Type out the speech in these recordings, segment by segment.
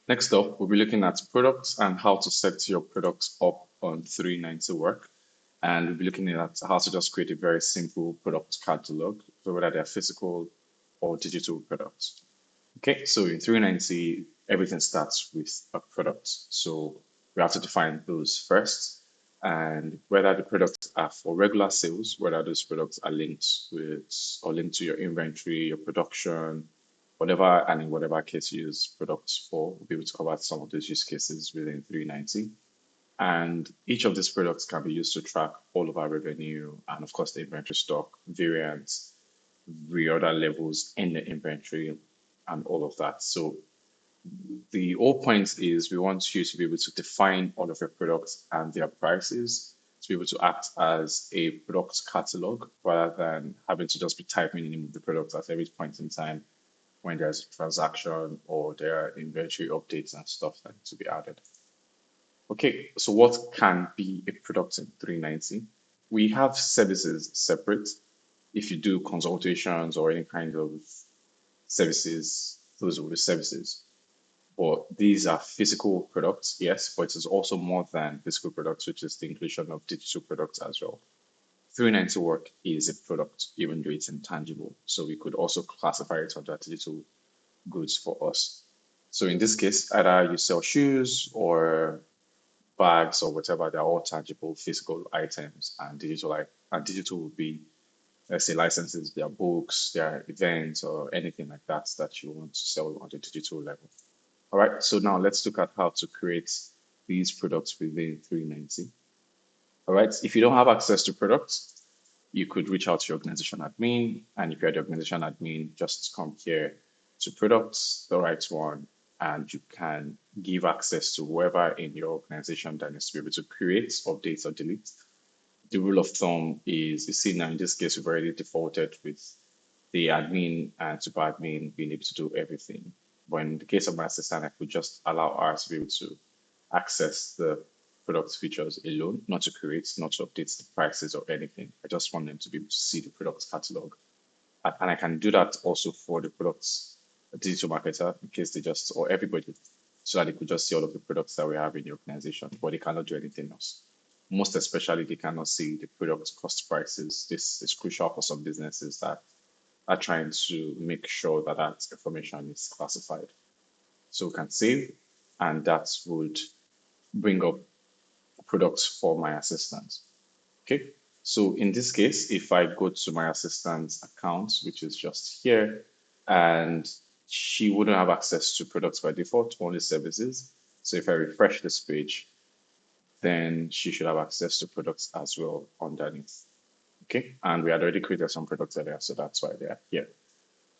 Next up, we'll be looking at products and how to set your products up on 390 Work. And we'll be looking at how to just create a very simple product catalog, so whether they're physical or digital products. Okay, so in 390, everything starts with a product. So we have to define those first, and whether the products are for regular sales, whether those products are linked with or linked to your inventory, your production, whatever, and in whatever case you use products for, we'll be able to cover some of those use cases within 390. And each of these products can be used to track all of our revenue and, of course, the inventory stock, variance, reorder levels in the inventory, and all of that. So the whole point is we want you to be able to define all of your products and their prices to be able to act as a product catalog rather than having to just be typing in the name of the product at every point in time when there's a transaction or there are inventory updates and stuff that need to be added. Okay, so what can be a product in 390? We have services separate. If you do consultations or any kind of services, those will be services. But these are physical products, yes, but it is also more than physical products, which is the inclusion of digital products as well. 390 Work is a product, even though it's intangible. So we could also classify it under digital goods for us. So in this case, either you sell shoes or bags or whatever, they're all tangible physical items, and digital would be, let's say, licenses, their books, their events, or anything like that that you want to sell on the digital level. All right, so now let's look at how to create these products within 390. All right, if you don't have access to products, you could reach out to your organization admin. And if you're the organization admin, just come here to products, the right one, and you can give access to whoever in your organization that needs to be able to create, update, or delete. The rule of thumb is, you see now in this case, we've already defaulted with the admin and super admin being able to do everything. But in the case of my assistant, I could just allow ours to be able to access the product features alone, not to create, not to update the prices or anything. I just want them to be able to see the product catalog. And I can do that also for the products, a digital marketer, in case they just, or everybody, so that they could just see all of the products that we have in the organization, but they cannot do anything else. Most especially, they cannot see the product cost prices. This is crucial for some businesses that are trying to make sure that that information is classified. So we can save, and that would bring up products for my assistant. Okay, so in this case, if I go to my assistant's account, which is just here, and she wouldn't have access to products by default, only services. So if I refresh this page, then she should have access to products as well underneath. Okay, and we had already created some products there, so that's why they are here.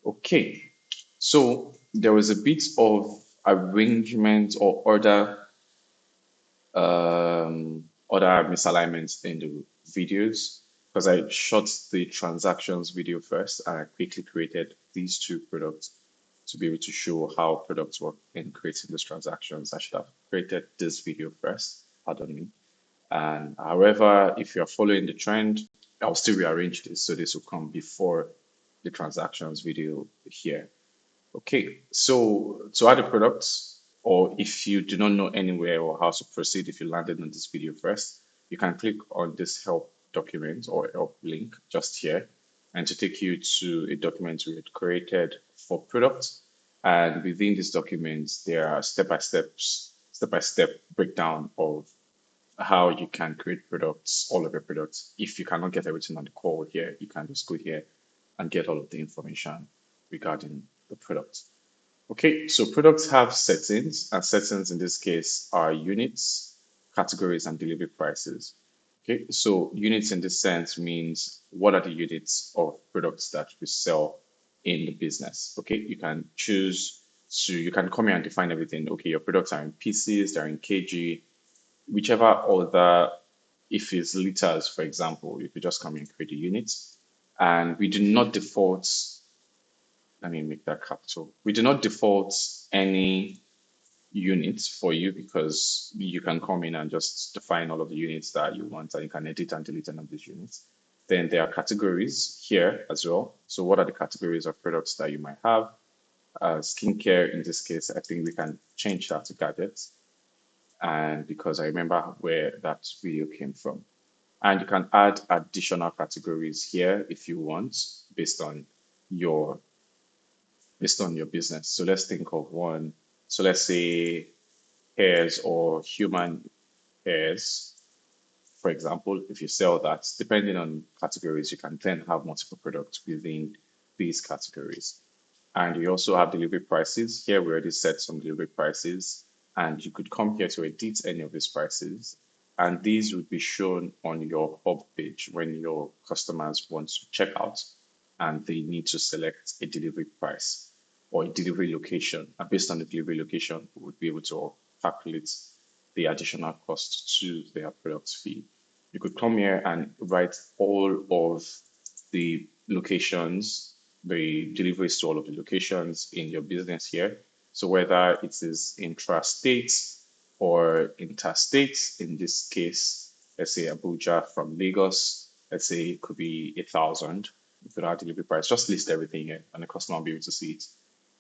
Okay, so there was a bit of arrangement or other misalignments in the videos because I shot the transactions video first and I quickly created these two products to be able to show how products work in creating these transactions. I should have created this video first, pardon me. And however, if you're following the trend, I'll still rearrange this so this will come before the transactions video here. Okay, so to add a product, or if you do not know anywhere or how to proceed, if you landed on this video first, you can click on this help document or help link just here, and to take you to a document we had created for products. And within this document, there are step-by-step breakdown of how you can create products, all of your products. If you cannot get everything on the call here, you can just go here and get all of the information regarding the product. Okay, so products have settings, and settings in this case are units, categories, and delivery prices. Okay, so units in this sense means what are the units of products that we sell in the business. Okay, you can choose to, you can come here and define everything. Okay, your products are in pieces, they're in kg, whichever other, if it's liters, for example, you could just come and create a unit. And we do not default, let me make that capital. We do not default any units for you because you can come in and just define all of the units that you want and you can edit and delete any of these units. Then there are categories here as well. So what are the categories of products that you might have? skincare in this case, I think we can change that to gadgets. And because I remember where that video came from. And you can add additional categories here if you want, based on your based on your business. So let's think of one. So let's say hairs or human hairs, for example. If you sell that, depending on categories, you can then have multiple products within these categories. And we also have delivery prices. Here we already set some delivery prices, and you could come here to edit any of these prices. And these would be shown on your hub page when your customers want to check out and they need to select a delivery price or a delivery location. And based on the delivery location, we would be able to calculate the additional cost to their product fee. You could come here and write all of the locations, the deliveries to all of the locations in your business here. So whether it is intra-state or interstate, in this case, let's say Abuja from Lagos, let's say it could be 1,000 without delivery price. Just list everything here and the customer will be able to see it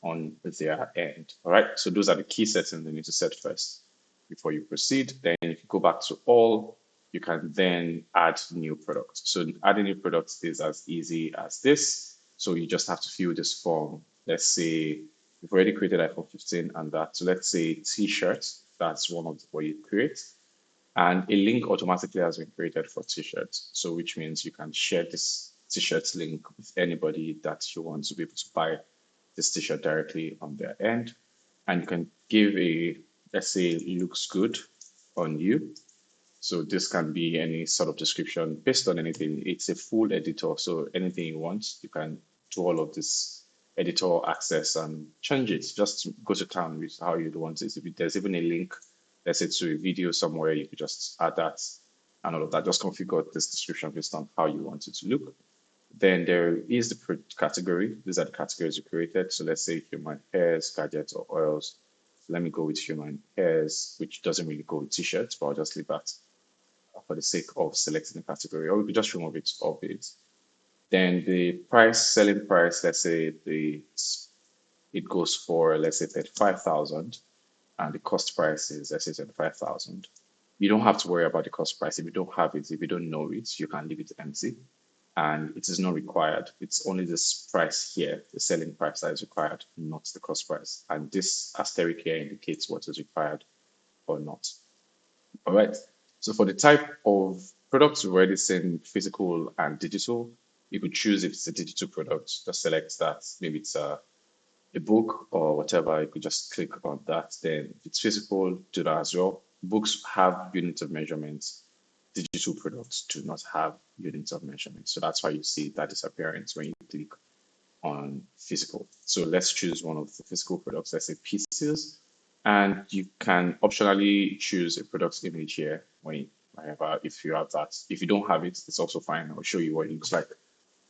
on their end. All right. So those are the key settings you need to set first before you proceed. Then if you go back to all, you can then add new products. So adding new products is as easy as this. So you just have to fill this form. Let's say we've already created iPhone 15 and that. So let's say t-shirts, that's one of what you create. And a link automatically has been created for t-shirts. So which means you can share this t-shirt link with anybody that you want to be able to buy this t-shirt directly on their end. And you can give a, let's say, looks good on you. So this can be any sort of description based on anything. It's a full editor. So anything you want, you can do all of this editor access and change it. Just go to town with how you'd want it. If there's even a link, let's say to a video somewhere, you could just add that and all of that. Just configure this description based on how you want it to look. Then there is the category. These are the categories you created. So let's say human hairs, gadgets, or oils. So let me go with human hairs, which doesn't really go with t-shirts, but I'll just leave that for the sake of selecting the category, or we could just remove it of it. Then the price, selling price, let's say it goes for, let's say 35,000 and the cost price is, let's say 25,000. You don't have to worry about the cost price. If you don't have it, if you don't know it, you can leave it empty and it is not required. It's only this price here, the selling price that is required, not the cost price. And this asterisk here indicates what is required or not. All right. So for the type of products, we've already seen physical and digital. You could choose if it's a digital product, just select that. Maybe it's a book or whatever. You could just click on that. Then if it's physical, do that as well. Books have units of measurements. Digital products do not have units of measurement. So that's why you see that disappearance when you click on physical. So let's choose one of the physical products, let's say pieces. And you can optionally choose a product image here whenever if you have that. If you don't have it, it's also fine. I'll show you what it looks like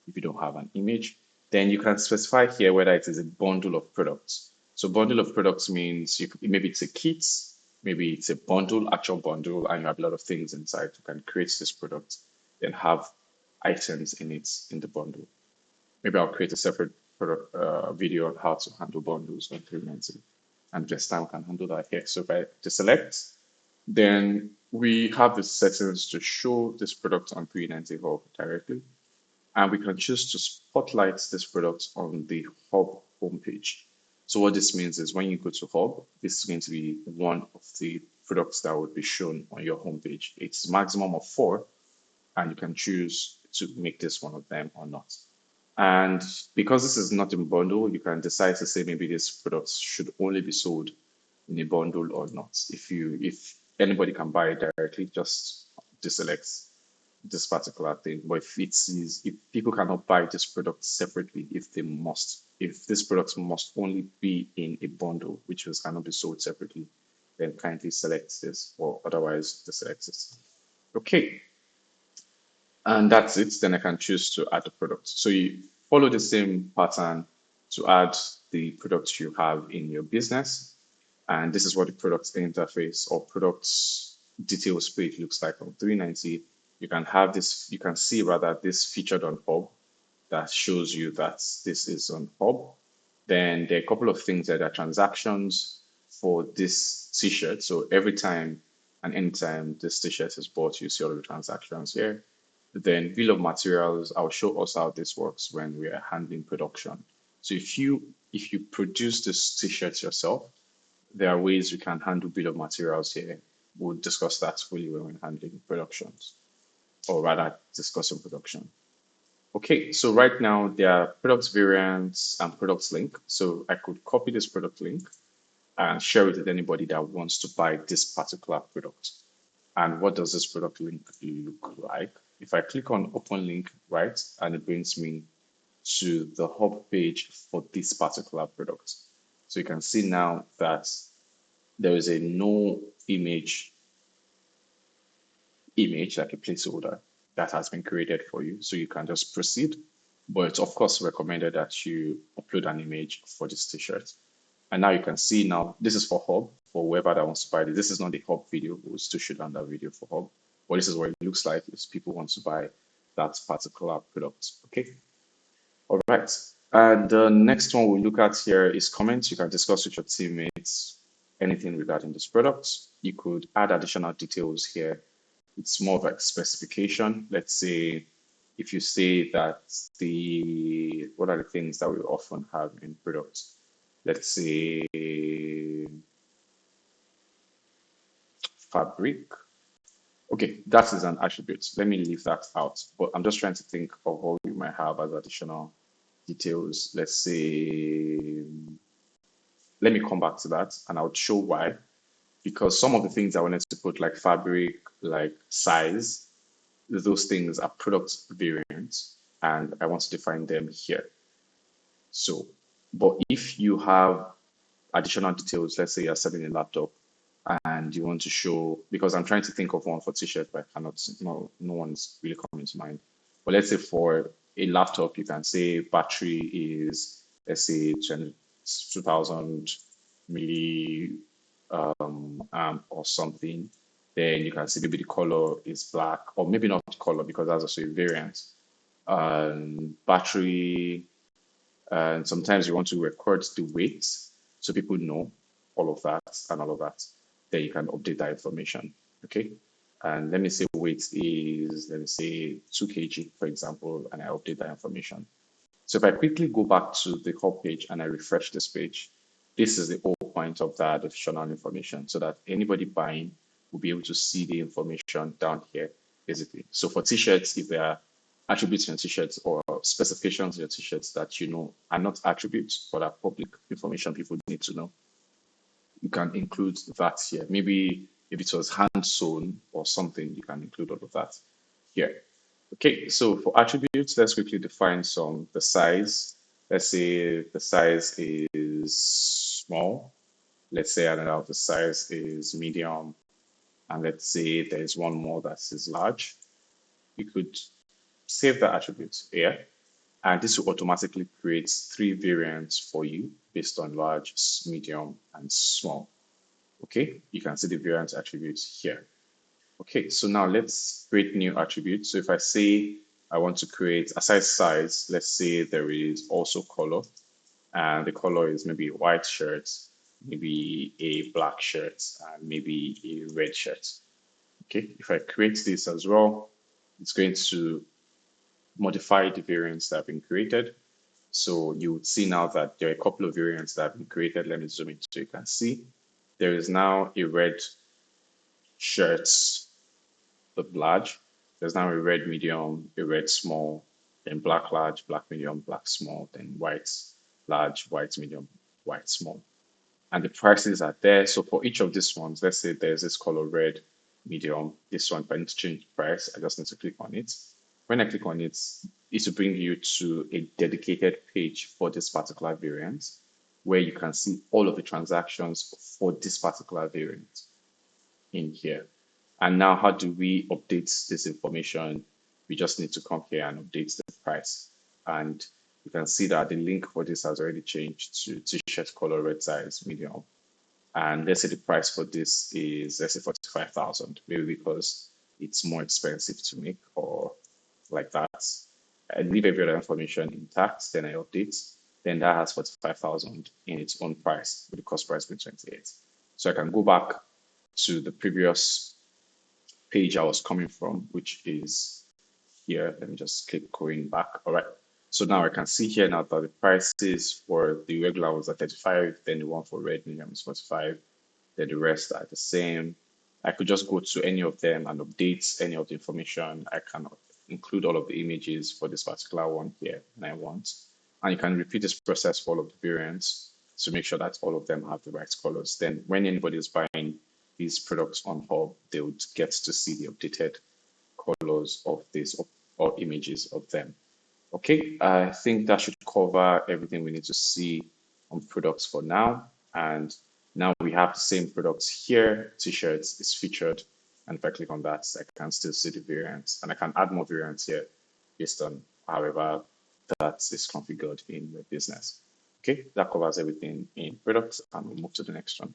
if you don't have an image. Then you can specify here whether it is a bundle of products. So bundle of products means maybe it's a kit, maybe it's a bundle, actual bundle, and you have a lot of things inside. You can create this product, then have items in it in the bundle. Maybe I'll create a separate product, video on how to handle bundles on Freelancing. And just time can handle that here. So if I just select, then we have the settings to show this product on 390 Hub directly. And we can choose to spotlight this product on the Hub homepage. So what this means is when you go to Hub, this is going to be one of the products that would be shown on your homepage. It's maximum of 4, and you can choose to make this one of them or not. And because this is not in bundle, you can decide to say maybe this product should only be sold in a bundle or not. If anybody can buy it directly, just deselect this particular thing. But if people cannot buy this product separately, if this product must only be in a bundle, which cannot be sold separately, then kindly select this, or otherwise deselect this. Okay. And that's it. Then I can choose to add the product. So you follow the same pattern to add the products you have in your business. And this is what the product interface or products details page looks like on 390. You can have this, you can see rather this featured on Hub that shows you that this is on Hub. Then there are a couple of things that are transactions for this t-shirt. So every time and anytime this t-shirt is bought, you see all of the transactions here. Then bill of materials, I'll show us how this works when we are handling production. So if you produce this t-shirt yourself, there are ways you can handle bill of materials here. We'll discuss that fully when we're handling productions, or rather discussing production. Okay, so right now there are product variants and products link. So I could copy this product link and share it with anybody that wants to buy this particular product. And what does this product link look like? If I click on open link, right, and it brings me to the hub page for this particular product. So you can see now that there is a no image like a placeholder that has been created for you. So you can just proceed. But it's of course recommended that you upload an image for this t-shirt. And now you can see now, this is for Hub, for whoever that wants to buy this. This is not the Hub video, we'll still shoot on that video for Hub. But this is what it looks like if people want to buy that particular product, okay? All right, and the next one we'll look at here is comments. You can discuss with your teammates anything regarding this product. You could add additional details here. It's more of a specification. Let's say if you say that what are the things that we often have in products? Let's say fabric. Okay, that is an attribute. Let me leave that out. But I'm just trying to think of what we might have as additional details. Let's say, let me come back to that and I'll show why. Because some of the things I wanted to put, like fabric, like size, those things are product variants, and I want to define them here. So, but if you have additional details, let's say you're selling a laptop and you want to show, because I'm trying to think of one for t-shirt, but I cannot, no one's really coming to mind. But let's say for a laptop, you can say battery is, let's say 2000 milli amp or something. Then you can see maybe the color is black, or maybe not color because that's also a variant. Battery, and sometimes you want to record the weight so people know all of that and all of that. Then you can update that information, okay? And let me say weight is, let me say 2 kg, for example, and I update that information. So if I quickly go back to the home page and I refresh this page, this is the whole point of that additional information so that anybody buying will be able to see the information down here, basically. So for t-shirts, if there are attributes in t-shirts or specifications in your t-shirts that you know are not attributes but are public information people need to know, you can include that here. Maybe if it was hand sewn or something, you can include all of that here. Okay, so for attributes, let's quickly define the size. Let's say the size is small. Let's say I don't know, the size is medium. And let's say there's one more that is large. You could save the attributes here. And this will automatically create 3 variants for you based on large, medium, and small. Okay, you can see the variant attributes here. Okay, so now let's create new attributes. So if I say I want to create aside size, let's say there is also color, and the color is maybe a white shirt, maybe a black shirt, and maybe a red shirt. Okay, if I create this as well, it's going to modify the variants that have been created. So you would see now that there are a couple of variants that have been created. Let me zoom in so you can see. There is now a red shirt, the large. There's now a red medium, a red small, then black large, black medium, black small, then white large, white medium, white small. And the prices are there. So for each of these ones, let's say there's this color red, medium, this one, if I need to change the price, I just need to click on it. When I click on it, it will bring you to a dedicated page for this particular variant where you can see all of the transactions for this particular variant in here. And now how do we update this information? We just need to come here and update the price. And you can see that the link for this has already changed to t-shirt color, red size, medium. And let's say the price for this is, let's say 45,000, maybe because it's more expensive to make or like that. I leave every other information intact, then I update. then that has 45,000 in its own price, with the cost price being 28. So I can go back to the previous page I was coming from, which is here. Let me just click going back. All right. So now I can see here now that the prices for the regular was at 35, then the one for red medium is 45, then the rest are the same. I could just go to any of them and update any of the information. I can include all of the images for this particular one here, and I want. And you can repeat this process for all of the variants to make sure that all of them have the right colors. Then when anybody is buying these products on Hub, they would get to see the updated colors of this or images of them. Okay, I think that should cover everything we need to see on products for now. And now we have the same products here. T-shirts is featured. And if I click on that, I can still see the variants. And I can add more variants here based on however that is configured in the business. Okay, that covers everything in products, and we'll move to the next one.